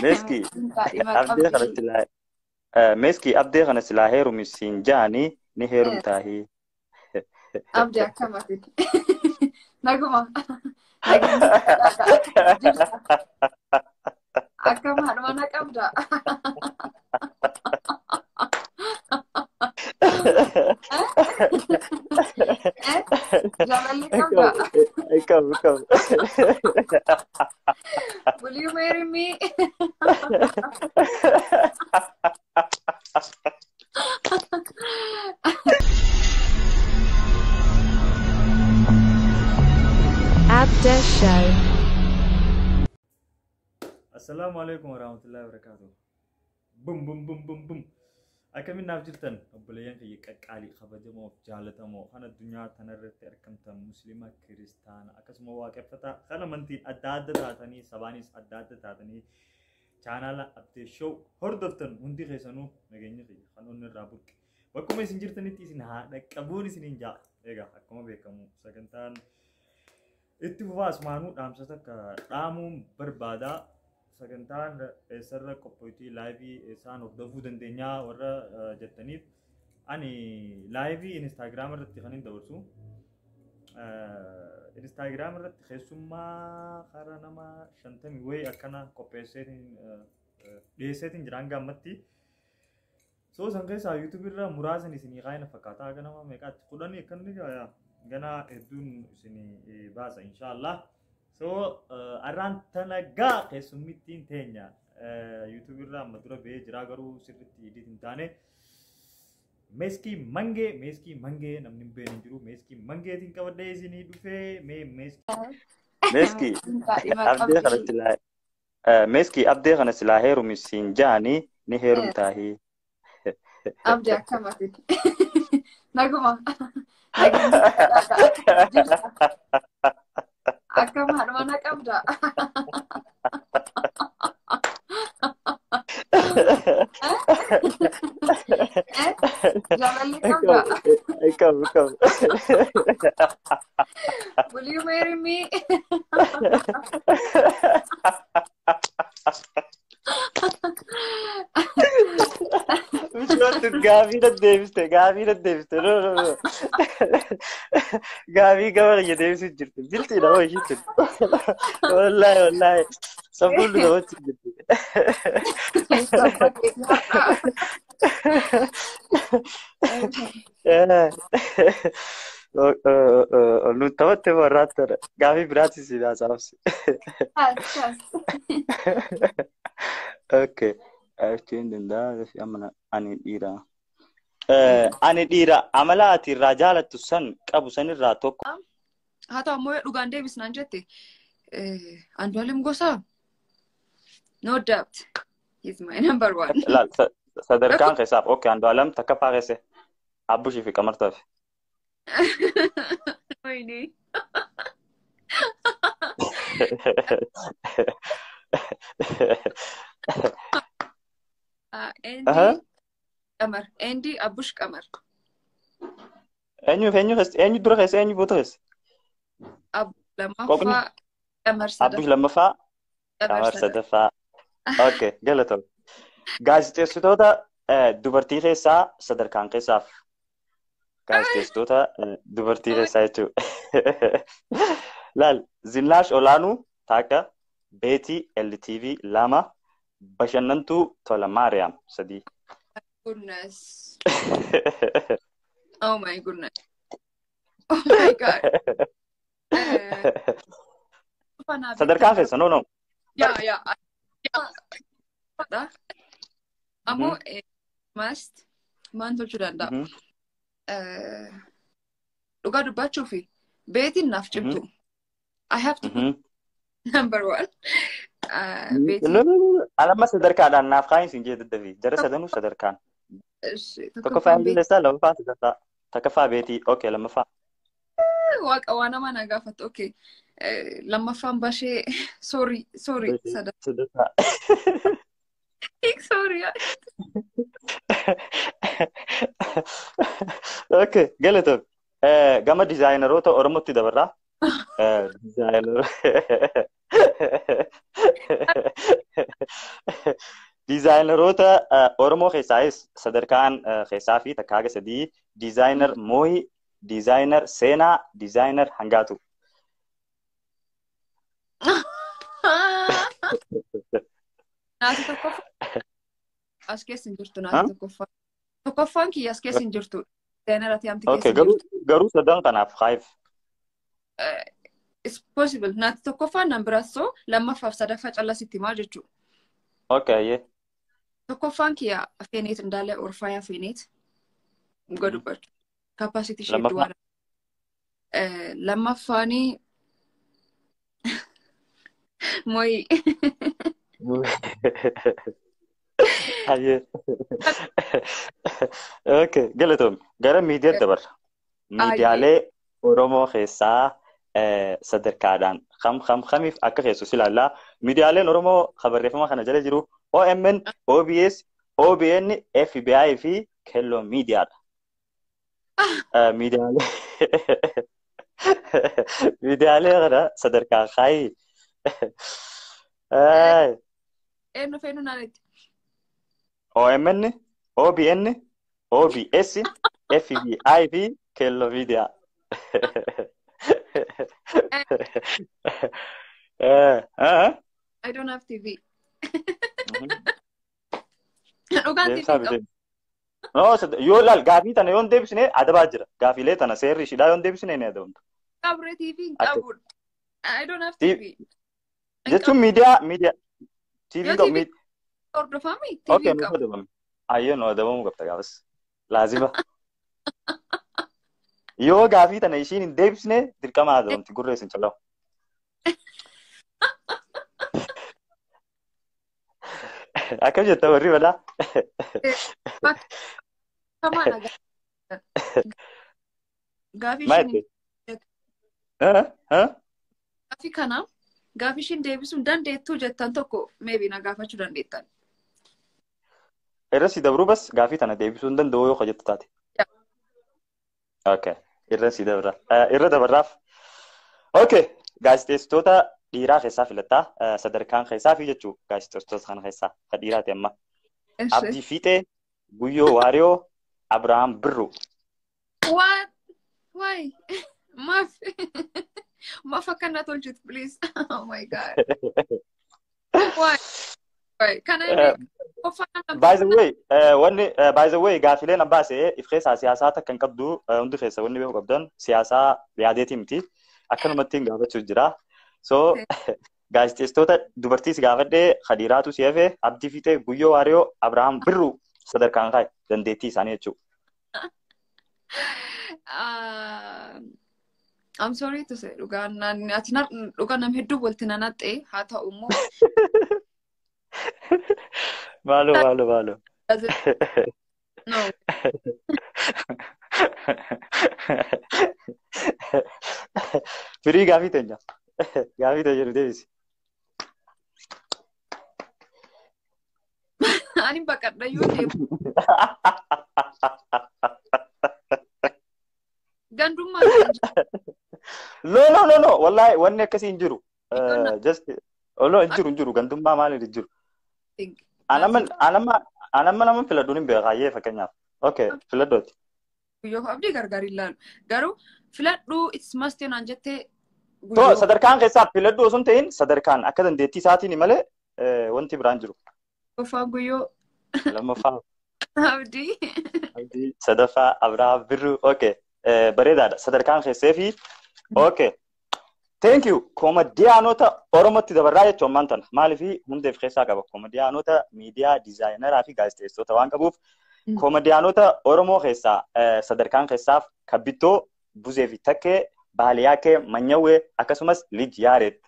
meski Daa'ima abdee kana qabdi. silaa meski abdee kana silaa heerumisiin jaanii ni heerumtaahii. Abdii akkamitti? Naguma. Nageenya jirta. Akkam haadha mana qabda. Jaalalli qabda. Come. Will you marry me? Abda Show. Assalamualaikum warahmatullahi wabarakatuh. Boom. Akamin naaf jirtan obboleeyyan kiyya qaqqaalii kabajamoo jaalatamoo kan addunyaa tanarratti argamtan muslima kiristaana akkasuma waaqeffataa kan amantiin adda adda taatanii sabaanis adda adda taatanii chaanaala Abdee Show hordoftan hundi keessanuu nageenya kiyya kan onni irraa burqe bakkuma isin jirtanitti isin haa dhaqqabuun isiniin jaa egaa akkuma beekamu sagantaan itti fufaas maanuu dhaamsa takka dhaamuun barbaadaa sagantaan eessarra qophoitii laayivii isaan hordofuu dandeenyaa warra jettaniif ani laayivii instaagiraam irratti kan hin dabarsu instaagiraam irratti keessummaa karaa nama 50 wayi akkana qopheesseetiin dhiyeesseetiin jiraan gaammatti soo san keessaa yuutuubii irra muraasan isinii kaayina fakkaataa ganama meeqaatti kudhanii akkanni ganaa hedduun isinii baasa inshaallah. So araan tanagaa keessummittiin teenya YouTube irraa amma dura ba'ee jira garuu sirriitti edit hin taane meski mange namni hin beekne jiru meski mangeetiin qabadhee isinii dhufee meski abdee kana silaa meski abdee kana silaa heerumisiin jaanii ni heerumtaahii. Abdii akkamitti? Naguma. Nageenya jirta. Akkam haadha mana qabda. Jaalalli qabda. Come. Will you marry me? Gaabii deddeebiste no. Gaabii gabara deebisuu jirti biltii nama ishiitti wallahi sabuun namatti jirti. Nuti taphatte warraatara gaabii biraatti si haasaafsi. Okay. Achiin danda'a amma ani dhiira amala ati irraa jaalattu san qabu sanirraa tokko. Haa ta'u ammoo dhugaan deebisnaan jette Andu'aalem Gosaa no doubt he's my number one. Sadarkaan keessaaf okay Andu'aalem takka faageesse abbushii fi qamartaaf. Wayne. Andy Abush Kamar. Eenyu dura keessa eenyu booda keessa? Lammaffaa Kamar Abush lammaffaa Kamar sadaffaa. Okay galatoom. Gaazexeessitoota dubartii keessaa sadarkaan keessaaf gaazexeessitoota dubartii keessaa jechuudha. Laal Zinaash Olaanuu takka Beetii LTV lama bashannantuu Tola Maariyaam sadii. Goodness. Oh my goodness. Oh my God. Sadarkaan keessa no. Yeah. Ammoo maan tolchuu danda'a. Dhugaa dubbachuu fi beetiin naaf cimtu. I have to put number one. No. Alama sadarkaadhaan naaf kaayin siin jedhu dafi jara sadanuu sadarkaan. Tokkoffaa Ingilisaa lammaffaa sadarkaa takkaffaa beetii okay lammaffaa. Waaqa waan nama na gaafatu okay lammaffaan bashee sorry sadarkaa. Sorry. Okay galatoom. Gama dizaayineroota Oromootti dabarraa. Designer. Dizaayineroota Oromoo keessaayis sadarkaan keessaa fi takka haga sadii dizaayinar Moohii, dizaayinar Seenaa, dizaayinar Hangaatu. Naati tokkoffaa as keessa hin jirtu naati tokkoffaa. Tokkoffaan kiyya as keessa hin jirtu. Dizaayinar ati amti keessa hin jirtu. Garuu sadan kanaaf five. It's possible. Naati tokkoffaan nan biraasoo lammaffaaf sadaffaa callasitti maal jechuudha. Okay, yeah. Tokkoffaan kiyya afeeneet indaalee orfaayaa afeeneet godhubbachu. Capacity ishee duwwaadha. Lammaffaanii Moohii. Okay, galatoom. Gara miidiyaa dabarra. Miidiyaalee Oromoo keessaa sadarkaadhaan kamiif akka keessus ilaallaa. Miidiyaaleen Oromoo barreeffama kana jala jiru OMN, OBS, OBN, FBI fi Kelloo miidiyaadha. Miidiyaalee kana sadarkaa kaayi. Eenyu feenu naanitti? OMN, OBN, OBS, FBI fi Kelloo miidiyaa. I don't have TV. Dhugaan TV qabu. No, yoo laal gaafii tana yoon deebisne adabaa jira. Gaafiilee tana seerri ishidhaa yoon deebisne ni adabamtu. Qabre TV hin qabu. I don't have TV. Jechuun miidiyaa TV qabu. Hordofami TV hin qabu. Ayyoo no adabamuu qabda gaafas. Laazima. Yoo gaafii tana ishiin hin deebisne dirqama adabamti gurreessin calaw. Akkam jetta warri balaa? Kamaana gaafii kana gaafii ishiin deebisuu dandeettuu jettan tokko maybe na gaafachuu dandeettan. Irra si dabruu bas gaafii tana deebisuu hin danda'u yoo jettu taate. Okay, irra si dabra. Irra dabarraaf. Okay, gaazexeessitoota dhiiraa keessaa filattaa sadarkaan keessaa fi jechuu gaazexeessitoota kana keessaa kan dhiiraati amma. Abdii Fiixee, Guyyoo Waariyoo, Abrahaam Birruu. What? Why? Maaf akkana tolchitu please. Oh my god. Why? Why? Can I by the way gaafileen abbaasee if keessaa siyaasaa takka hin qabdu hundi keessa wanni beeku qabdan siyaasaa yaadeetii miti akkanumatti hin gaafachuuf jira. So gaazexeessitoota dubartiis gaafadhee Khadiiraatu si hafe Abdii Fiixee, Guyyoo Waariyoo, Abrahaam Birruu sadarkaan kaayi dandeettii isaanii jechuudha. I'm sorry to say dhugaan nam hedduu walti nanaxxee haa ta'u immoo. Maalo. No. Firii gaafii teenya. Gaafii teenya jiru deebisi. Ani baqadha yoo deemu. Gandummaa. No. Wallahi wanni akkasii hin jiru. Just hin jiru gandummaa maaliif hin jiru? Anamma filadhuun hin beekaayyee fakkeenyaaf. Okay, filadhooti. Guyyoo abdii gargar ilaalu. Garuu filadhuu it's must naan jettee. To sadarkaan keessaa filadhuu osoo hin ta'in sadarkaan akka dandeettii isaatiin malee wanti biraan jiru. Qoffaan Guyyoo. Lammaffaa. Abdii. Sadaffaa Abrahaam Birruu. Okay, bareedaadha. Sadarkaan keessee fi okay. Thank you. Koomediyaanota Oromootti dabarraa jechuun ammaan tana. Maaliif hundeef keessaa qaba. Koomediyaanota miidiyaa, dizaayineraa fi gaazexeessitoota waan qabuuf koomediyaanota Oromoo keessaa sadarkaan keessaaf Kabbittoo, Buzee fi Takkee, Baaliyaakee, Manyawwee akkasumas Lij Yaareet.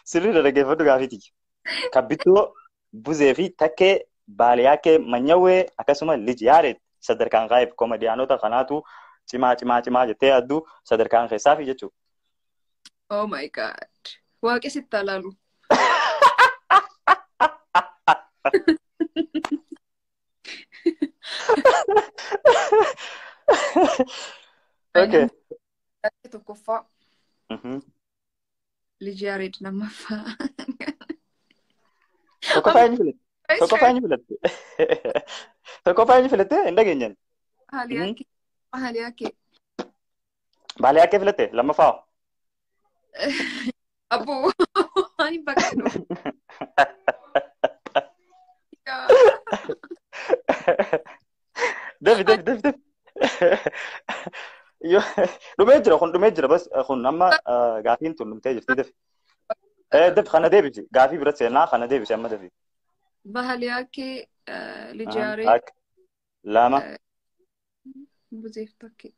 Sirriidha dhaggeeffadhu gaafiiti. Kabbittoo, Buzee fi Takkee, Baaliyaakee, Manyawwee akkasumas Lij Yaareet. Sadarkaan kaa'eef koomediyaanota kanaatu cimaa jettee yaaddu sadarkaan keessaa fi jechuudha. Oh my god. Waaqesitti alaalu. Okay. tokkoffaa. Lijaareed lammaffaa. Tokkoffaa eenyu filatte? Tokkoffaa eenyu filatte? Tokkoffaa eenyu filatte? Hin dhageenyeen. Maaliyaakee. Maaliyaakee filatte? Lammaffaa. Abboo ani bakkanu. Devi. Dhumee jira bas kun amma gaafiin tun dhumtee jirti devi. Devi kana deebisi gaafii biratti seenaa kana deebisi amma devi. Maaliyaakee lijaaree. Lama. Buzeef takke.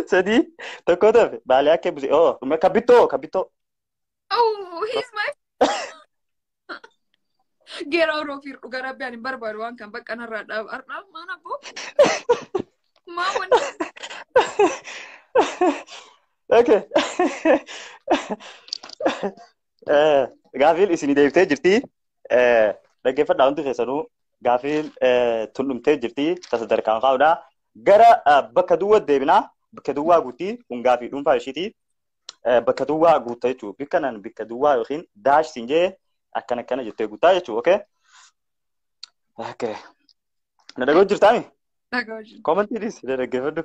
Sadi tokko devi Maaliyaakee buze oh dhume kabbitoo. Oh, he's my. Get out of here. Ugara biani barbaru waan kan bakka narraa dhaab mana bo. Maawwan. Okay. Gaafiin isin deebitee jirti. Dhaggeeffadhaa hundi keessanuu gaafiin tun dhumtee jirti. Sadarkaan qaawudha. Gara bakka duwwaa deebinaa. Bakka duwwaa guutii kun gaafii dhuunfaa ishiiti. Bakka duwwaa guutaa jechuudha. Bikka nan bakka duwwaa yookiin daash siin jee akkana jettee guutaa jechuudha. Okay. Okay. Na dhagoo jirtaami? Dhagoo jirta. Commentiinis dhaggeeffadhu.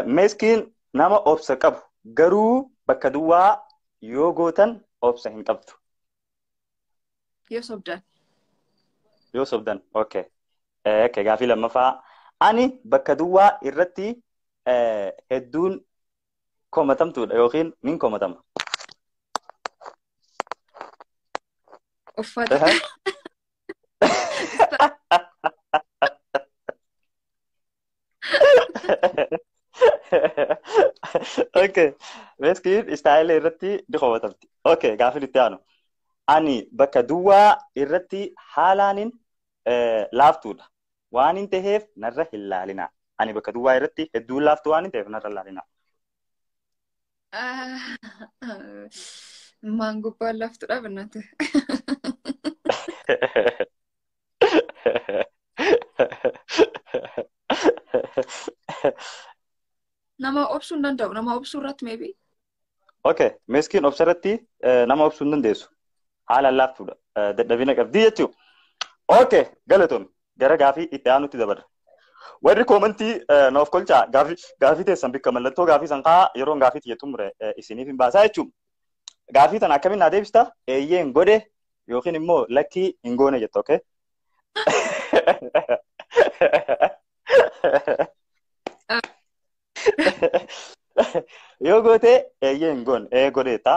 Meskiin nama obsa qabu garuu bakka duwwaa yoo gootan obsa hin qabdu. Yoo sobdan. Okay. Okay. Gaafii lammaffaa. Ani bakka duwwaa irratti hedduun komatamtuudha yookiin min komatama. Uffata. Okay. Meskiin istaayila irratti ni komatamti. Okay. Gaafii itti aanu. Ani bakka duwwaa irratti haalaanin laaftuudha. Waan hin ta'eef narra hin laalina. Ani bakka duwwaa irratti hedduun laaftu waan hin ta'eef narra laalina. Maangubbaan laaftuudha bannate. Nama obsuu hin danda'u. Nama obsuu irratti maybe. Okay. Meskiin obsa irratti nama obsuu hin dandeessu. Haala laaftuudha. Dadhabina qabdi jechuudha. Okay. Galatoom. Gara gaafii itti aanutti dabarra. Warri koomentii noof kolchaa gaafii teessan bikka mallattoo gaafii san kaa yeroon gaafii xiyyeetu mure isiniif hin baasaa jechuudha. Gaafii tan akkamiin naa deebista? Eeyyee hin godhe yookiin immoo lakkii hin goone jettu, okay? Yoo goote eeyyee hin goone godheetta.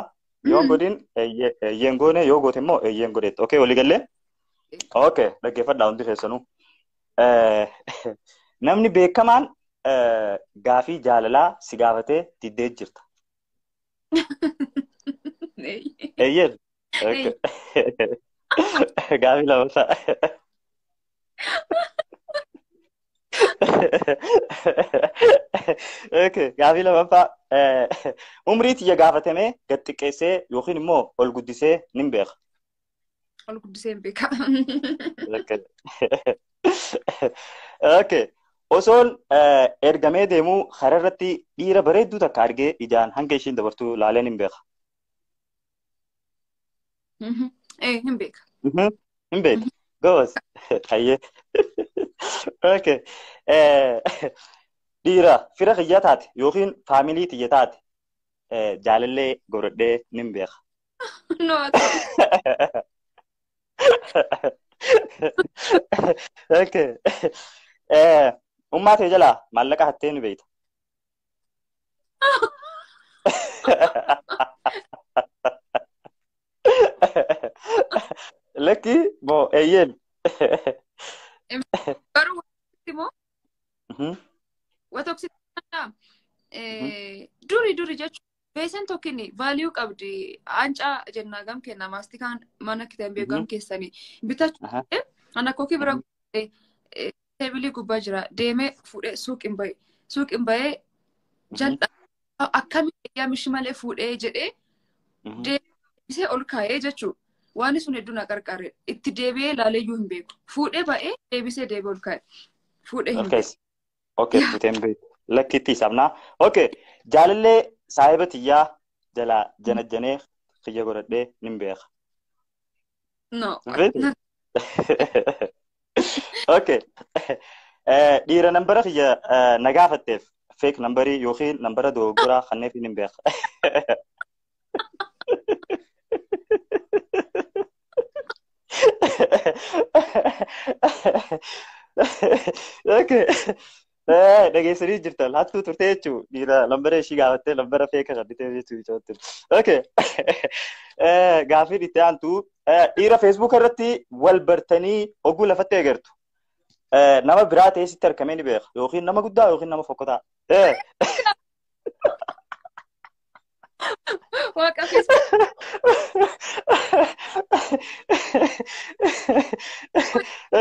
Yoo godhin eeyyee hin goone yoo goote immoo eeyyee hin godheetta. Okay, walii gallee? Okay, dhaggeeffadhaa hundi keessanuu. Namni beekamaan gaafii jaalalaa si gaafatee diddee jirta. Eeyyee. Gaafii lammaffaa. Okay, gaafii lammaffaa. Umrii tiyya gaafatamee gad xiqqeessee yookiin immoo ol guddisee nin beeka. Ol guddisee hin beeka. Okay. Osoon ergamee deemuu karaa irratti dhiira bareedduu takka argee ijaan hanga ishiin dabartuu laaleen hin beeka. Hin beeka. Hin beeka. Goos. Hayyee. Okay. Dhiira fira kiyya taate yookiin faamilii tiyya taate jaalallee godhadhee nin beeka. Okay. Ummaa ta'e jalaa maallaqa hattee ni beekta. Lakki moo eeyyeen. Garuu wanti moo watoksi duri jechuun beesan tokkin vaaliyuu qabdi aancaa jennaa gam kenna maastikaan mana kitan beekam keessanii bitachuu ana kookii bira teebilii gubbaa jira deemee fuudhee suuqin bahee jal'a akkamiin yaamishi malee fuudhee jedhee deebisee ol kaa'ee jechuudha. Waan sun hedduu na qarqarre itti deebi'ee laaleeyyuu hin beeku. Fuudhee ba'ee deebisee deebi'ee ol kaa'e. Fuudhee hin beeku. Okay, fuuteen beektu. Lakkiitti sabnaa. Okay, jaalallee saahiba tiyyaa jalaa janajjanee xiyya godhadhee nin beeka. No. Beektu? Okay. Dhiira nambara xiyya nagaafatteef fake nambarii yookiin nambara dogoggoraa kanneef nin beeka. Okay. Dhageessanii jirtan hattuu turtee jechuun dhiira lambara ishii gaafattee lambara feeka qadditee jechuudha. Okay. Gaaffii itti aantu dhiira Facebook irratti wal bartanii oguu lafatti eegartu. Nama biraa ta'ee sitti argamee ni beeka yookiin nama guddaa yookiin nama fokkotaa. Waaqa Facebook.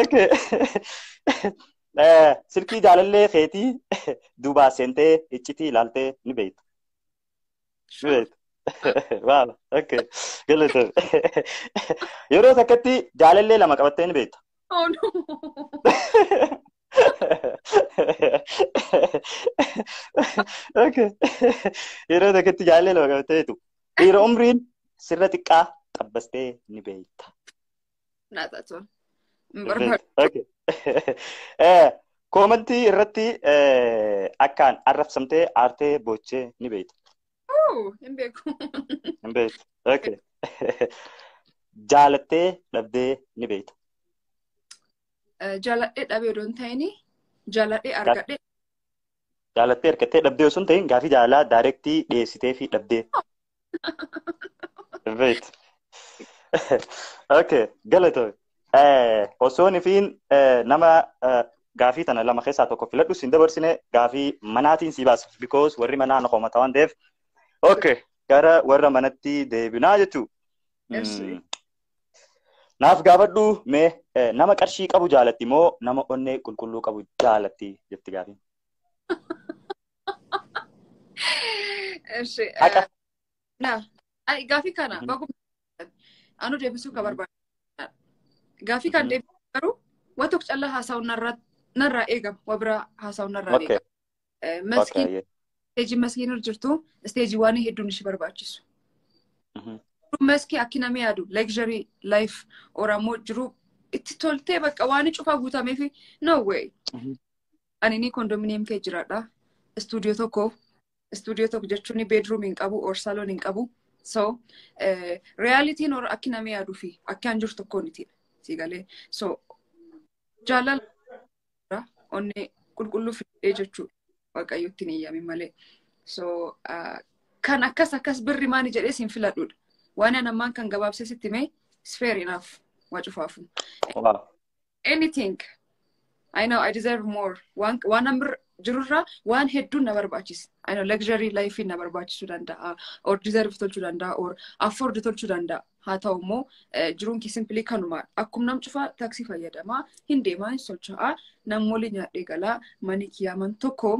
Okay. Silkii jaalallee keetii duubaa seentee iccitii ilaaltee ni beektu. Ni beektu. Waaw. Okay. Galata. Yeroo takkatti jaalallee lama qabattee ni beektu. Oh no. Okay. Yeroo takkatti jaalallee lama qabattee beektu. Dhiira umriin sirra xiqqaa xabbastee ni beekta. Not that one. Okay. Koomantii irratti akkaan arrabsamtee aartee boochee ni beekta. Oh, hin beeku. Hin beektu. Okay. Jaalattee dhabdee ni beekta. Jaaladhee dhabee odoon ta'ini jaaladhee argadhee. Jaalattee argattee dhabdee osoo hin ta'in gaafii jaalala daayirektii dhiyeessitee fi dhabdee. Hin beektu. Okay. Galatoomi. Osoo nifiin nama gaafii tana lama keessaa tokko filadhu siin dabarsine gaafii manaatiin si baasa because warri manaa noqomata waan ta'eef. Okay, gara warra manatti deebinaa jechuu. Naaf gaafadhu mee nama qarshii qabu jaalatti moo nama onnee qulqulluu qabu jaalatti jetti gaafiin. Gaafii kana anu deebisuu ka barbaadu. Gaafii kan deebisu garuu waan tokko callaa haasa'u narraa eegama. Waa biraa haasa'u narraa eegama. Meskiin isteejii meskiin irra jirtu isteejii waan hedduun ishee barbaachisu. Meski akki namni yaadu luxury life Oromoo jiru itti toltee bakka waan cufaa guutameef no way. Ani ni kondominiyeem kee jiraadha. Istuudiyoo tokko jechuun bedroom hin qabu or salon hin qabu. So realitiin or akki namni yaaduu fi akki aan jiru tokkoon itidha. Sigalee so jaalala onnee qulqulluu fidee jechuudha waaqayyotti ni yaami malee so kan akkas birri maani jedhee siin filadhuudha waan anammaan kan gabaabsee sitti mee fair enough waa cufaafu anything I know I deserve more waan ambir jirurraa waan hedduun na barbaachisa I know luxury life na barbaachisuu danda'a or deserve tolchuu danda'a or afford tolchuu danda'a haa ta'u immoo jiruun kee simply kanuma akkuma nam cufaa taaksii fayyadamaa hin deemaa hin socho'aa namoonni nyaadhee galaa mani kiyaaman tokko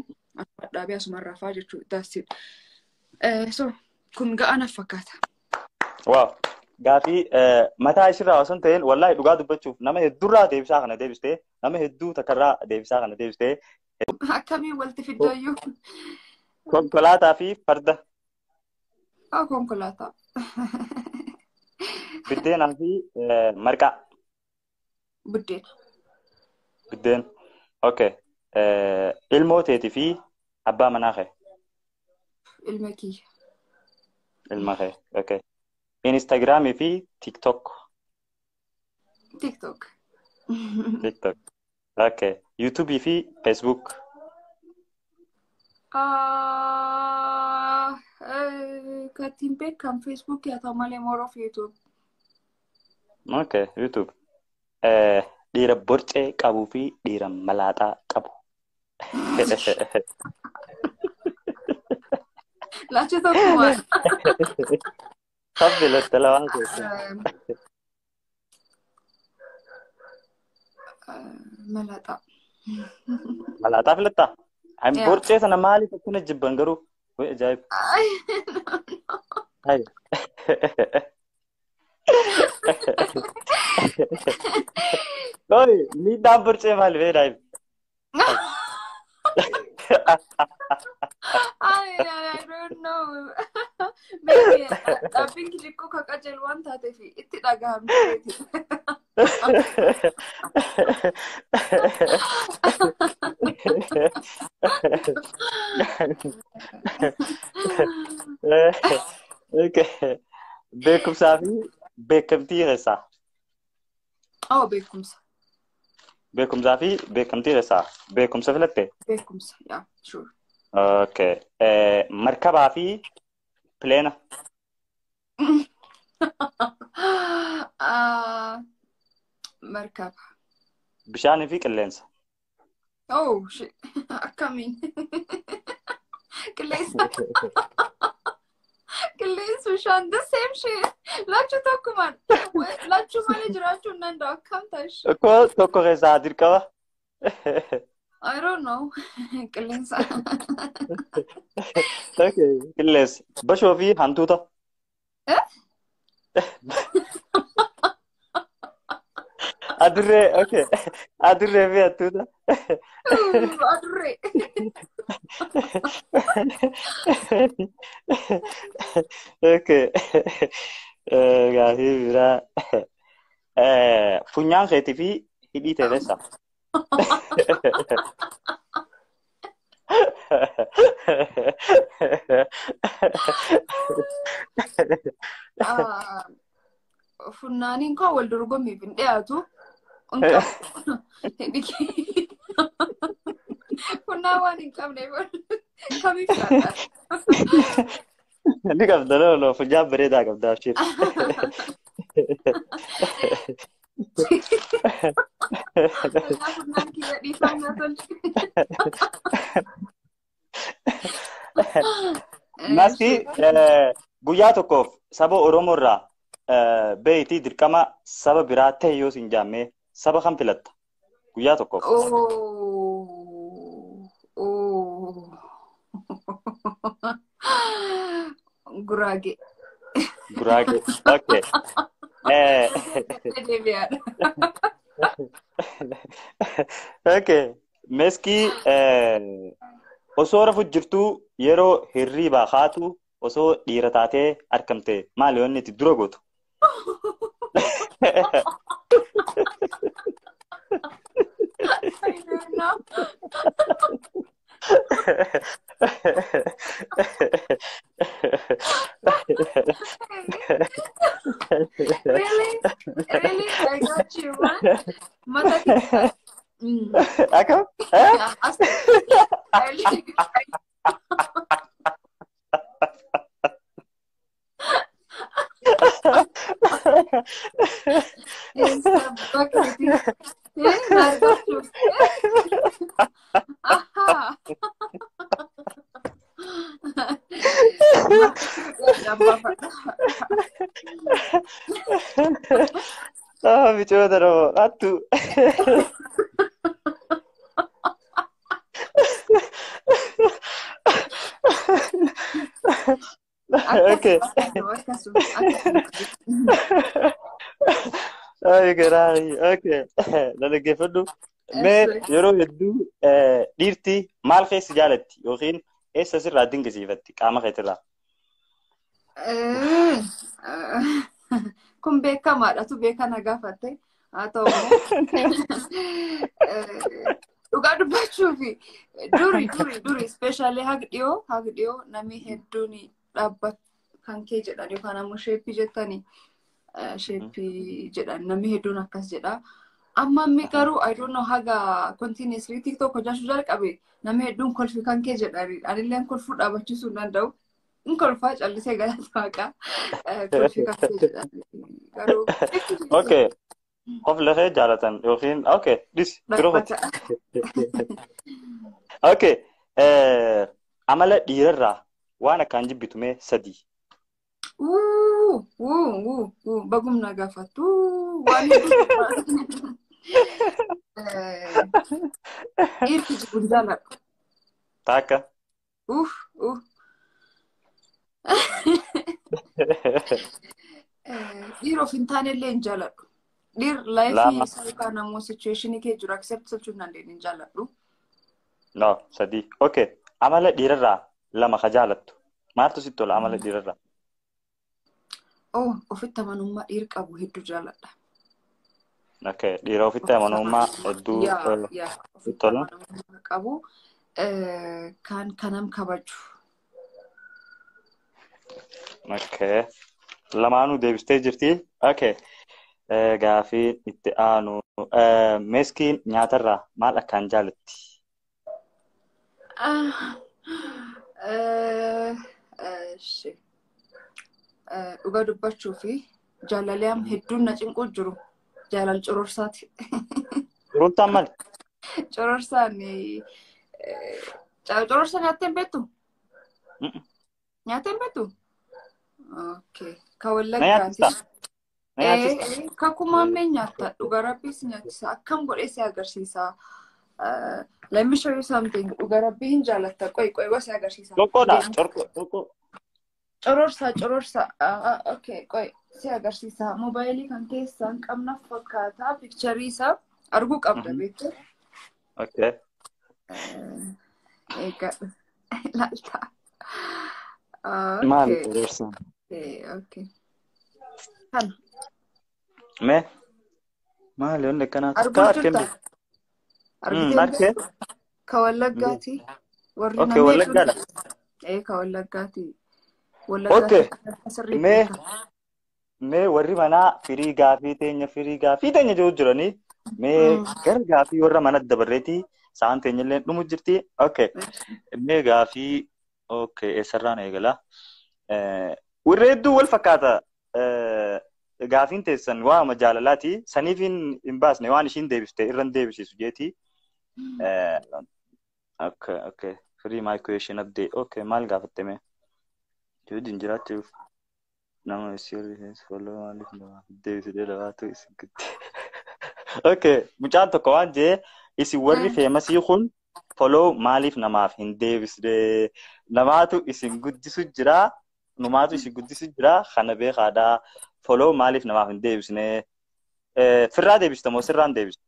akka dhaabee asuma rafaa jechuudha taasisa. So kun ga'anaaf fakkaata. Wow. Gaafii mataa isirraa osoo hin ta'in wallahi dhugaa dubbachuuf nama hedduurraa deebisaa kana deebistee nama hedduu takkarraa deebisaa kana deebistee. Akkamiin walitti fiddaayyuu? Konkolaataa fi farda. Konkolaataa. Biddeenaa fi marqaa. Biddeen. Okay. Ilmoo teetii fi abbaa manaa kee. Ilma kiyya. Ilma kee. Okay. Instagramii fi TikTok. TikTok. Okay. YouTube fi Facebook. Katiin beekam Facebook yaa ta'u malee more of YouTube. Okay, YouTube. Dhiira borcee qabuu fi dhiira malaaxaa qabu. Laacha tokkuma. Sabbi lattala waan keessaa. Malaaxaa. Malaaxaa filattaa? Ani borcee sana maaliif akkana jibban garuu? Way ajaa'ib. Hai. Oi, miidhaan borcee maali beedaa? I don't know. Maybe I think you cook a kajal one that if it agam. Okay. Beekumsaa fi beekamtii keessaa. Oh, beekumsa. Beekumsaa fi beekamtii keessaa. Beekumsa filatte? Beekumsa, yeah, sure. Okay. Markabaa fi pileena. Markaba. Bishaanii fi qilleensa. Oh, shit. Coming. Qilleensa. Qilleensa bishaan the same shit. Lachuu tokkumaan. Lachuu malee jiraachuu hin danda'u akkam ta'ish. Tokko keessaa dirqama. I don't know. Qilleensa. Okay. Qilleensa. Bashoo fi hantuuta. Adurree, okay. Adurree fi hantuuta. Adurree. Okay. Gaafii biraa. Funyaan keetii fi hidhii teessa. Funnaaniin koo wal dorgommiif hin dhiyaatu. Funnaa waan hin qabneef kamiif laata? Ni qabda no funyaan bareedaa qabdaa isheen. Funnaan kiyya dhiifamna tolche. Meski guyyaa tokkoof saba Oromoo irraa beeyitii dirqama saba biraa ta'e yoo sin jaamme saba kam filatta guyyaa tokkoof? Guraage. Guraage. Okay. Okay. Meski osoo rafu jirtu yeroo hirriibaa haatu osoo dhiira taatee argamte maal yoonni itti dura gootu? I don't know. Really? Really? I got you, man. Akam? Ah, bicoota no, attu. Okay. Ay, carai. Okay. Nana gefaddu. Me yeroo hedduu dhiirti maal keessa jaalatti yookiin eessa sirraa dinqisiifatti qaama keetirraa? Kun beekamaadha tu beekana gaafatte haa ta'u dhugaa dubbachuu fi duri especially hag dhiyoo namni hedduun dhaabbat kan kee jedhan yookaan ammoo sheeppii jettanii sheeppii jedhan namni hedduun akkas jedha. Amma mi garuu I don't know haga continuously TikTok hojjechuu jalqabe namni hedduun kolfi kan kee jedhani anillee kolfuu dhaabachisuu hin danda'u. Kolfaa callisee galata waaqa kolfi kan kee jedhani garuu. Okay. Of lafee jaalatan yookiin okay this birootti. Okay. Amala dhiirarraa waan akkaan jibbitume sadii. Bagumna gaafattu waan hedduu. Dhiirti jibbuu jaaladhu. Taakka. Dhiira of hin taanellee hin jaaladhu. Dhiir laayifii isaa yookaan ammoo situationii kee jiru accept gochuu hin dandeenye hin jaaladhu. No, sadii. Okay. Amala dhiirarraa lama ka jaalattu. Maaltu sitti tola amala dhiirarraa? Oh, ofitti amanummaa dhiirri qabu hedduu jaaladha. Okay. Dhiira ofitti amanummaa hedduu Yaa ofitti tola. amanummaa qabu kanam kabaju. Okay. Lamaanuu deebistee jirti. Okay. Gaafii itti aanu. Meskiin nyaatarraa maal akkaan jaalatti? Dhugaa dubbachuu fi jaalalaam hedduun na cinquu jiru. Jaalal cororsaati. Duruntaan maal? Cororsaan cororsa nyaattee hin beektu? Nyaattee hin beektu? Okay. Ka wallaggaati. Kakkumaan mee nyaatta dhugaa rabbiis nyaachisa. Akkam godhee si agarsiisa. Let me show you something. Dhugaa rabbii hin jaalatta. Qoy si agarsiisa. Tokkodha. Tokko. Cororsa. Okay, qoy si agarsiisa. Mobaayilii kan keessaan qabnaaf fakkaata. Pikcharii isaa arguu qabda beektu. Okay. Egaa ilaalta. Maal cororsa? Okay. Kana. Mee? Maal yoon lekkanaa Arguu jirta. Markee? Ka wallaggaati. Warri Okay, wallaggaadha. Ka wallaggaati. Okay. Mee warri manaa firii gaafii teenya jiru jiranii mee gara gaafii warra mana dabarreetii sa'aan teenya illee dhumu jirti. Okay. Mee gaafii eessarraan eegala. Warri hedduu wal fakkaata. Gaafiin teessan waama jaalalaati. Saniif hin baasne waan ishiin deebiste irran deebisiisu jeeti. Okay. Free my question update. Okay, maal gaafatte mee? Joojiin jiraachuuf nama serious follow maaliif nama deebisee labaatu isin gutti. Okay, mucaan tokko waan jee isin warri feemasii kun follow maaliif namaaf hin deebisne? Namaatu isin guddisu jira. Numaatu isin guddisu jira. Kana beekaadhaa. Follow maaliif namaaf hin deebisne? Firraa deebista moo sirraan deebista?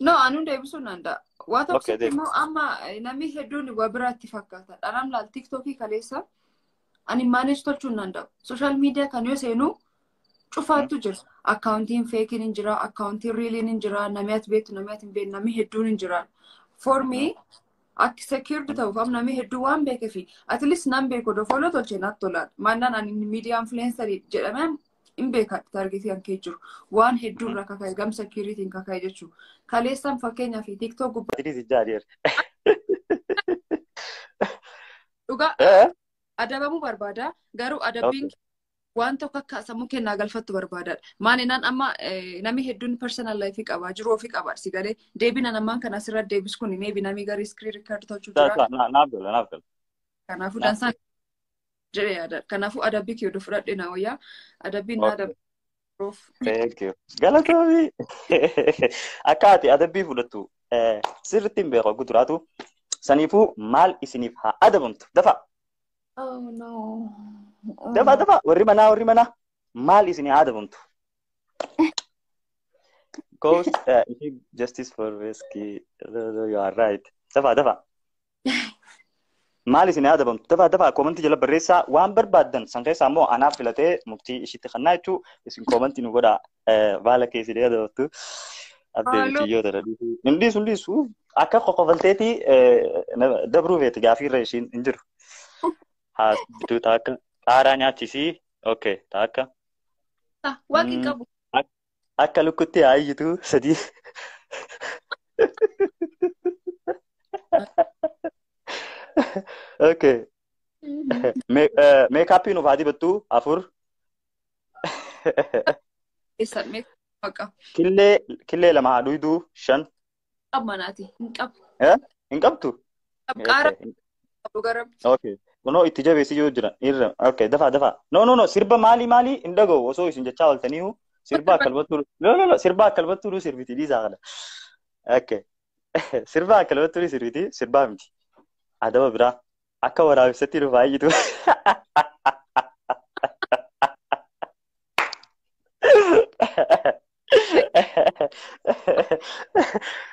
No, anuu deebisuu danda'a. Waa tokkotti immoo amma namni hedduun waa biraatti fakkaata. Dhanaan laal TikTokii kaleessa ani manage tolchuu danda'u. Social media kan yoo seenu cufaattu jira. Akkaawuntiin feekiin hin jira, akkaawuntiin riiliin hin jira, namni ati beektu, namni ati hin beekne, namni hedduun hin jira. For me, akka secured ta'uuf namni hedduu waan beekeefi at least nan beeku follow tolchee natti tolaan. Maannaan ani media influencer jedhamee hin beeka targetii kan kee jiru. Waan hedduu irraa kakaa'e gam security'n kakaa'e jechuudha. Kaleessaan fakkeenyaa fi TikTok gubbaa. Dhugaa adabamuu barbaada. Garuu adabbiin waan tokko akka sammuu kennaa galfattu barbaadaadha. Maalinaan amma namni hedduun personal life qaba, jiruu ofii qaba. Si galee deebina namaan kan asirra deebis kun maybe namni garii screen record tolchuu jira. Naaf gala. Kanaafuu dansaan jedhee yaada. Kanaafuu adabbii kee oduu fudhadhee na wayyaa. Adabbiin na adabbiif. Thank you. Galatoomi. Akka ati adabbii fudhattu sirriitti hin beeku guduraatu. Saniifuu maal isiniif haa adabamtu? Dafa. Oh no. Dafa. Warri manaa. Maal isinii haa adabamtu? Because justice for meski. You are right. Dafa. Maal isinii haa adabamtu? Dafa. Koomantii jala barreessaa waan barbaaddan san keessaa immoo anaaf filatee murtii ishiitti kannaa jechuu isin koomantii nu godhaa baala keessi adabamtu. Abdeebitii yoo ta'e hundisu akka qoqqofalteetii dabruu feeti gaafiirra ishiin hin jiru. Haa bituu taakka qaaraa nyaachisii. Okay, taakka. Waaqni qabu. Akka lukkutti haayyitu sadii. Okay. Meekaappii nuuf haa dibattu 4. Eessa meekaappii? Killee 2 haa dhuydu 5. Qabbanaati. Hin qabu. Hin qabdu? Qaara. Qabu garab. Okay. Kunoo itti jabeessi yoo jira. Irra. Okay, dafa. No. Sirba maali hin dhaga'u osoo isin jechaa ooltaniihu. Sirba akkalbattuu. No. Sirba akkalbattuu sirbiti dhiisaa kana. Okay. Sirba akkalbattuu sirbiti sirbaa miti. Adaba biraa. Akka waraabessatti nu baay'itu.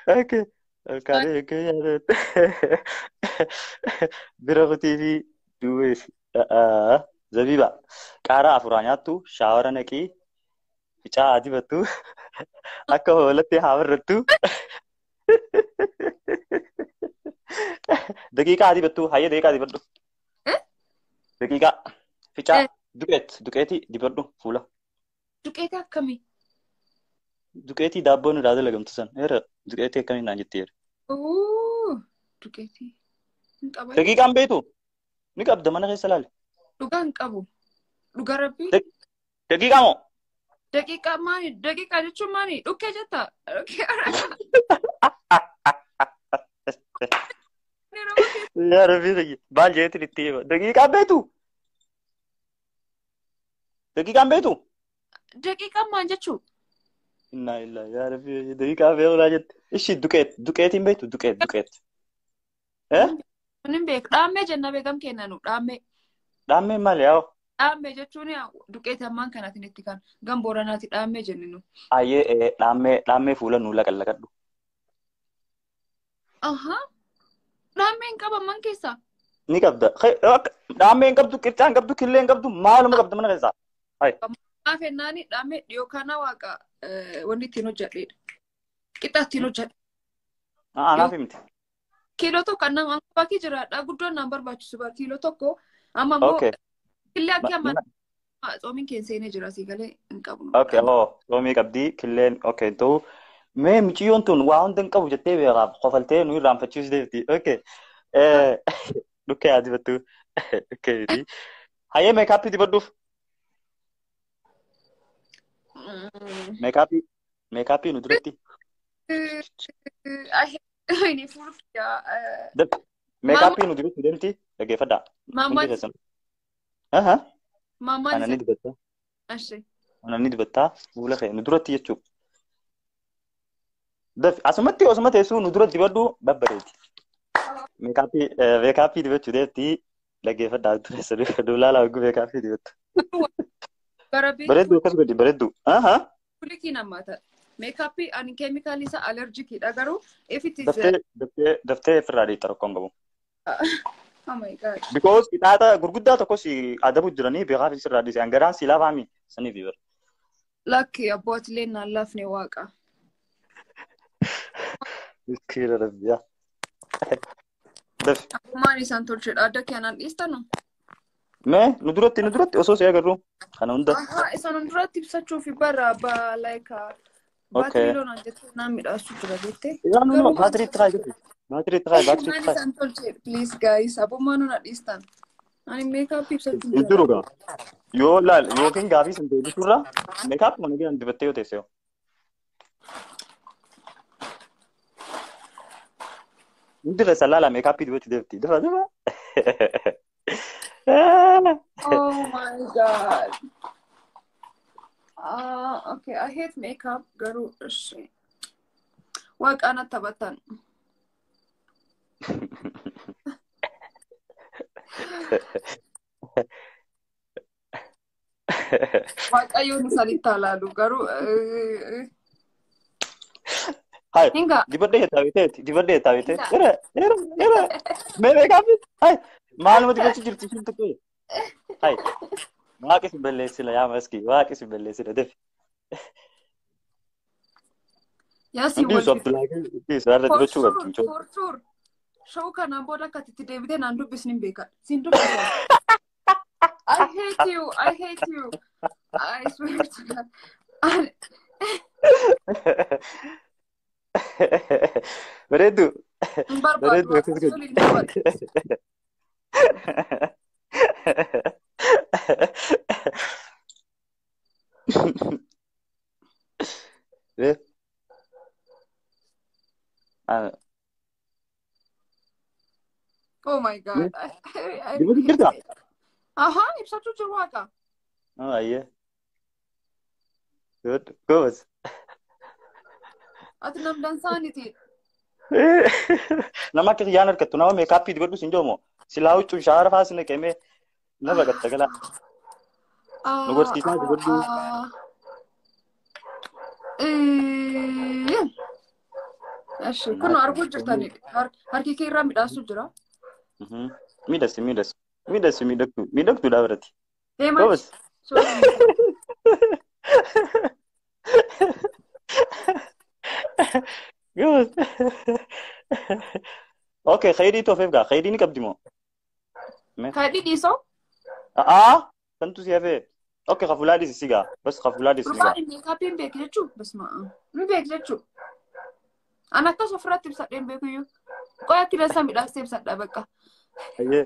Okay. Kare kaya bira TV duwes zabiba qara afuranyatu shawara naqi bica adibatu akka holatti hawarrattu daqiiqa adibatu hayya daqiiqa adibatu daqiiqa bica duqeeti dibadhu fuula duqeeti akkamii duqeeti daabboon irraa dalagamtu san era duqeeti akkamii naan jetteera duqeeti daqiiqaan beetu ni qabda mana keessa laale dhugaan qabu dhuga rabbii daqiiqa moo daqiiqa maani daqiiqa jechuun maani dhukkee jetta yaa rabbii baal jeetin itti hima daqiiqaan beetu daqiiqaan beetu daqiiqaan maan jechuu inna illa yaa rabbii daqiiqaa beeku jette ishi duqeetiin beetu duqeet Nin beek dhaammee jenna beekam kennanu dhaammee maal yaa dhaammee jechuun duqeeti ammaan kanaatiin itti kan gambooranaati dhaammee jenninu. Ayyee dhaammee fuula nuu laqallaqadhu. Dhaammee hin qaban man keessaa. Ni qabda. Dhaammee hin qabdu qircaa hin qabdu killee hin qabdu maaluma qabda mana keessaa. Maaf ennaani dhaammee dhiyoo kana waaqa wanni ittiin hojjedheedha. Qixa ittiin hojjedhe. Anaaf himti. Kiiloo tokko nama bakkii jiraadha guddoon naan barbaachisu bara kiiloo tokko amma immoo killee akka amma xoomiin keessa seenee jira asii galee hin qabu. Xoomii qabdii killeen ta'u mee miciyyoon tun waa hunda hin qabu jettee beekaaf qofaltee nu irraanfachiisu deemti. Dhukkee haa dibattu. Hayyee meekaappii dibadhuuf. Meekaappii nu duratti. Ini furkiya. Meekaappii nu dibatti deemti dhaggeeffadhaa. Mamma Anani dibatta. Anani dibatta fuula kee nu duratti jechuudha. Asumatti osuma teessuu nu duratti dibadhu babbareeti. Meekaappii dibachuu deemti dhaggeeffadhaa tureessa duulaalaa hogguu meekaappii dibattu. Bareeddu akkas godhi bareeddu. Fuuli kii nammaata. Meekaappii ani keemikaali isaa alerjikiidha garuu if it is daftee ofirraa dhiitta rakkoon qabu. Oh my god. Because qixaata gurguddaa tokkos adabu jiranii beekaaf isirraa dhiise hangaraan si laafaami saniif ibara. Lakki abbootilee naan laafne waaqa. Miskiina rabbiyaa. Akkumaan isaan tolchedha adda keenan dhiistanu. Mee nu duratti osoo si agarru kana hunda. Isaan duratti ibsachuuf barra like baatirii loonaan jettee naan midhaasu jira jettee. No, baatirii try jettee. Baatirii try. Isaan tolche please guys abummaa nuna dhiistan. Ani meekaappii ibsachuu jira. Jiru gaa. Yoo laal yookiin gaafii san ta'e biturraa meekaappii mana gadi dibattee yoo teessee. Hundi reessa laala meekaappii dibachuu deemti. Diba. Oh my god. Okay, I hate makeup. Garu, wag anak tabatan. Wag ayo salita lalu. Garu. Hai. Di birthday tawite. Era. Me makeup. Hai. Malu mati baca cerita cinta kau. Hai. Waaqis balleessila yaa meski waaqis balleessila def. Yaasi wal. Show kana boda katiti David and do business baker. Sindu. I hate you. I swear to God. Beredu. Oh my god. Dibuat kerja? Ibsatu cerwaka. Oh iya. Good. Ati nam dansaniti. Nama kerjaan argatu nama meekaappii dibadhu sin joomo. Silaa huccuu shaara faasine qeemee nama gatta gala. Nu gorsiisaa dibadhu. Ashi kun arguu jirtani harki kee irraa midhaasu jira. Miidhagdu dhaabarati. Deemaa Good. Okay, khayri to fefga. Khayri ni qabdi mo. Khayri dhiisoo? Kantu si hafe. Okay, khafuladi siga. Bas khafuladi siga. Rumaan inni kaappiin beeku jechuu? Basma. Mi beeku jechuu? An akkas ofirratti ibsadheen beeku iyyuu. Qoya akka dansaa midhaastee ibsadha bakka. Ayyee!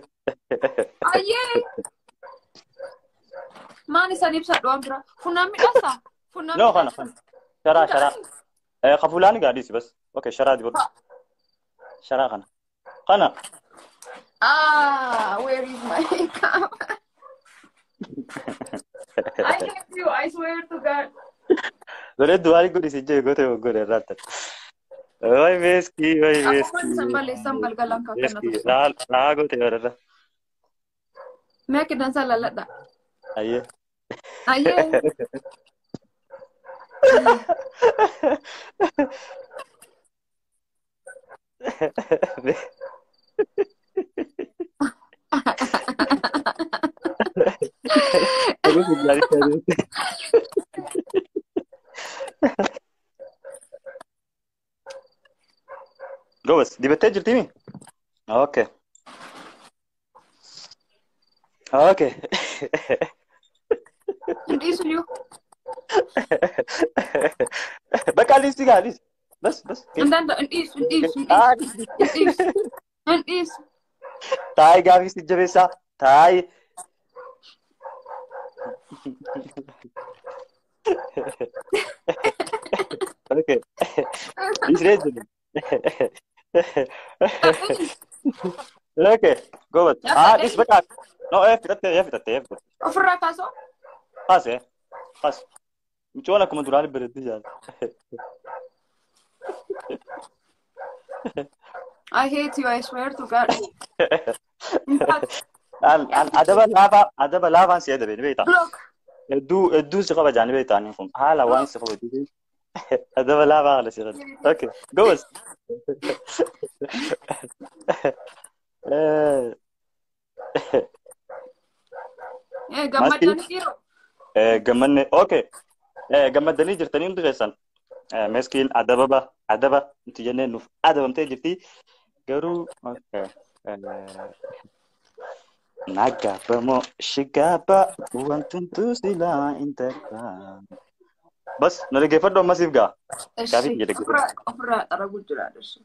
Maan isaan ibsadhu waan bira? Funnaan midhaasaa? No, kana. Shara. Khafulani gadis bas. Okay, shara di bas. Shara kana. Kana. Where is my cup? I hate you, I swear to God. Dole duwali gudi sije gote gode rata. Oi meski. Sambal galang ka kana. Meski. La gote rata. मैं कितना सा ललड़ा आइए Go bas dibettee jirti mi? Okay. This you. Baka lisi ga lisi. Bas. And then is. Tay gavi si jabesa. Tay. Okay. This red. Okay. Go bas. This baka. No, fitatte. Ofra kaso? Pas. Michona come durare beredi già. I hate you, I swear to God. Adaba lava si adabe beta. Look. Du si qaba jani beta ni kum. Hala wan si qaba du. Adaba lava ala si qaba. Okay. Go. Gammadani kiro. Gammanne okay. Gammadani jirtani hundi keessan. Meskin adaba inti jenne nuuf adabamtee jirti. Garuu okay. Nagabamo shigaba wantuntu sila intakam. Bas nalagefadho amasiif gaa. Gaafii jedhe. Ofra taragu jira dashi.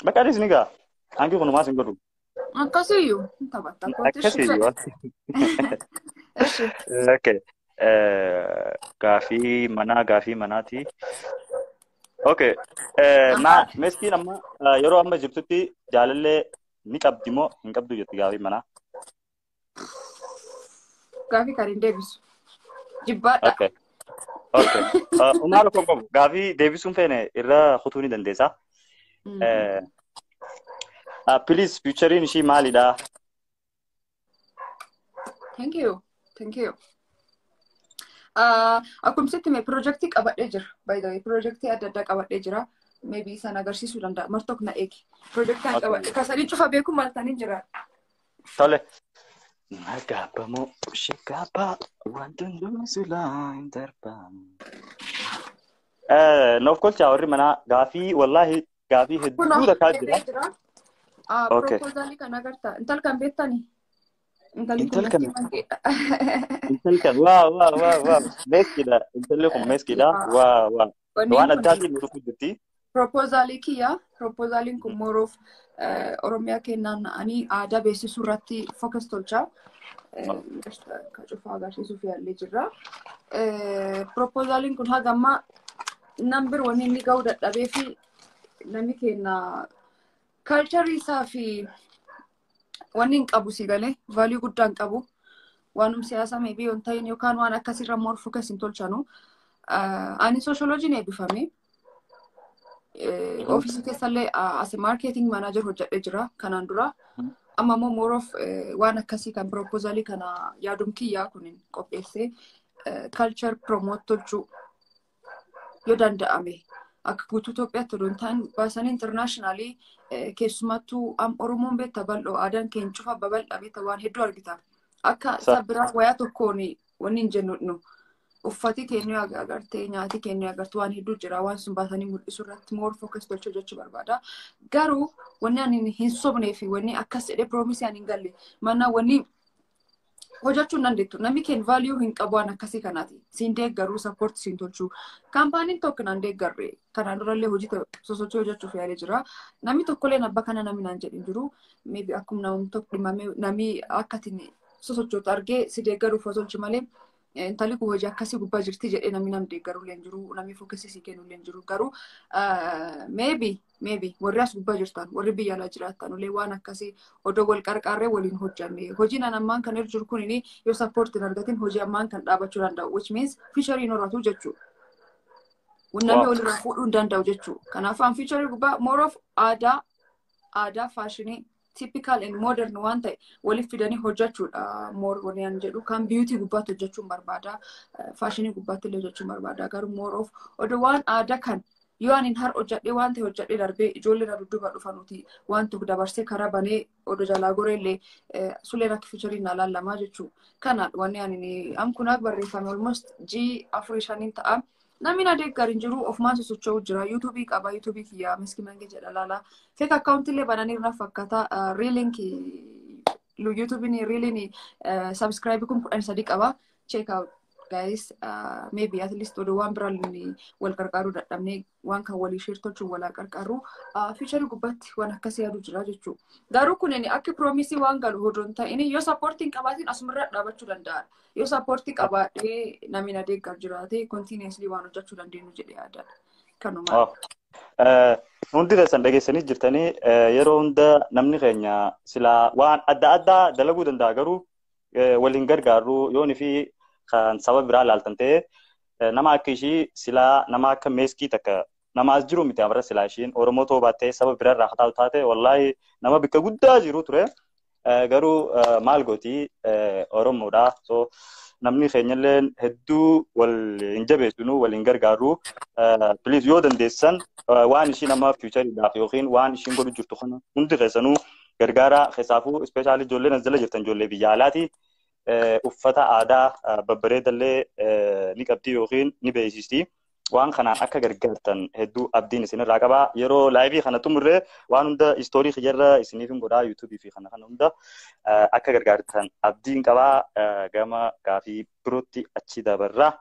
Bakka adis ni gaa. Anki kun maas hin godhu. Akkasiyyuu taphatta Akkasiyyuu. Okay. Gaafii manaati. Okay. Meskin amma yeroo amma jirtutti jaalallee ni qabdi moo hin qabdu jetti gaafii manaa? Gaafii kan hin deebisu. Jibbaadha. Okay. Umaara kon qabu gaafii deebisuun feene irra kutuu ni dandeessa. Please featuring ishii maalidha? Thank you. Akkuma sitti mee projectii qabadhee jira. By the way, projectii adda addaa qabadhee jira. Maybe isaan agarsiisuu danda'a. Martook na eegi. Projectaan qabadhe. Kasanii cufa beeku maltanii jira. Tole. Nagabamoo shigaba wantuntu sila hin darbamu. Noof kolchaa warri manaa gaafii wallahi gaafii hedduu rakkaa jira. Proposaalii kan agartaa. Intal kan beektanii? Intal kan waa meskidha. Intalli kun meskidha. Waa waan addaatiin nuuf jirti. Proposaalii kiyya. Proposaaliin kun moroof Oromiyaa kennaan ani aadaa beeksisuu irratti focus tolchaa. Ka cufaa agarsiisuuf yaallee jirra. Proposaaliin kun hagamma nambir wanni inni ga'uu dadhabee fi namni kenna culture isaa fi wanni hin qabu si galee value guddaa hin qabu. Waanum siyaasa maybe on ta'in yookaan waan akkasirra more focus hin tolchanu. Ani sociologiin eebbifame. Ofiisii keessallee as marketing manager hojjedhee jira kanaan dura. Amma immoo more of waan akkasii kan proposalii kana yaadum kiyyaa kunin qopheessee culture promote tolchuu yoo danda'ame. akka guutuu Itoophiyaatti odoo hin taane baasanii intarnaashinaali keessumattuu Oromoon beektaa bal'oo aadaan keenya cufa babal'aa beektaa waan hedduu argita. Akka sabbiraa wayaa tokkoon wanni hin jennu uffati keenya agartee nyaati keenya agartu waan hedduu jira waan sun baasanii mul'isu irratti more focus tolchuu jechuu barbaada. Garuu wanni ani hin sobnee fi wanni akkas jedhee piroomisii ani hin galle mana wanni hojjechuun dandeettu namni keenya value hin qabu waan akkasii kanaati. Siin deeggaruu support siin tolchuu kaampaaniin tokko naan deeggarre kanaan durallee hojii sosochii hojjechuuf yaalee jira. Namni tokkollee abba kana namni naan jedhin jiru maybe akkuma namni tokko dhimamee namni akkatiin sosochoota argee si deeggaruuf tolchi malee intali ku hojii akkasii gubbaa jirti jedhee namni nam deeggaru leen jiru namni fokkasii si kennu leen jiru garuu maybe warri as gubbaa jirtan warri biyya alaa jiraatan ulee waan akkasii odoo wal qarqaarree waliin hojjanne hojiin ammaan kan irra jiru kunini yoo support hin argatin hojii ammaan kan dhaabachuu danda'u which means feature hin horatu jechuu namni walirraa fuudhuu hin danda'u jechuu kanaaf an feature gubbaa more of aadaa faashinii typical and modern one ta'e waliif fidanii hojjechuudha more waliin jedhu kan beauty gubbaatti hojjechuun barbaada fashion gubbaatti illee hojjechuun barbaada garuu more of odoo waan aadaa kan yoo ani har hojjedhee waan ta'e hojjedhee darbee ijoollee na dudduuba dhufanuti waan tokko dabarsee karaa banee odoo jalaa goreellee suleen akka featuring na lallamaa jechuu kana wanni ani amkunaaf barreeffame almost G4 ta'a. Namni na deeggarin jiru ofumaan sosocho'u jira. YouTube qaba. YouTube kiyya meski mange jedha laala. Fake account illee bananii irraa fakkaata. Reelink YouTube ni reelini subscribe kun 13 qaba. Check out guys. Maybe at least odoo waan biraa wal qarqaaruu dadhabnee waan kan walii share tolchuu wal qarqaaruu feature gubbaatti waan akkasii yaadu jira jechuu. Garuu kunni akka promise waan galu hodoon ta'ini yoo supporting qabaatiin asumarra dhaabachuu danda'a. Yoo supportii qabaadhee namni na deeggar jiraate continuously waan hojjechuu dandeenyu jedhee yaada. Kanuma. Hundi keessan dhageessanii jirtanii yeroo hunda namni keenya silaa waan adda addaa dalaguu danda'a garuu waliin gargaarru yoonii fi kan sababa biraa laaltan ta'e nama akka ishii silaa nama akka meeskii takka nama as jiru miti amara silaa ishiin Oromoo ta'uu baattee sababa biraa irraa hataa taate wallaahi nama bikka guddaa jiru ture. Garuu maal gooti Oromoodha. So namni keenyallee hedduu wal hin jabeessinu waliin gargaaru. Please yoo dandeessan waan ishii nama future-dhaaf yookiin waan ishiin godhu jirtu kana hundi keessanuu gargaara keessaafuu especially ijoolleen as jala jirtan ijoollee biyya alaati. Uffata aadaa babbareedallee ni qabdi yookiin ni beeksisti. Waan kanaan akka gargaartan hedduu abdiin isinirraa qaba. Yeroo live kana xumurree waan hunda story xiyyaarra isiniif hin godhaa YouTube fi kana hunda akka gargaartan abdiin qaba. Gama gaafii birootti achi dabarra.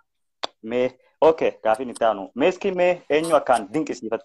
Okay, gaafiin itti aanu. Meski mee eenyu akkaan dinqisiifatu?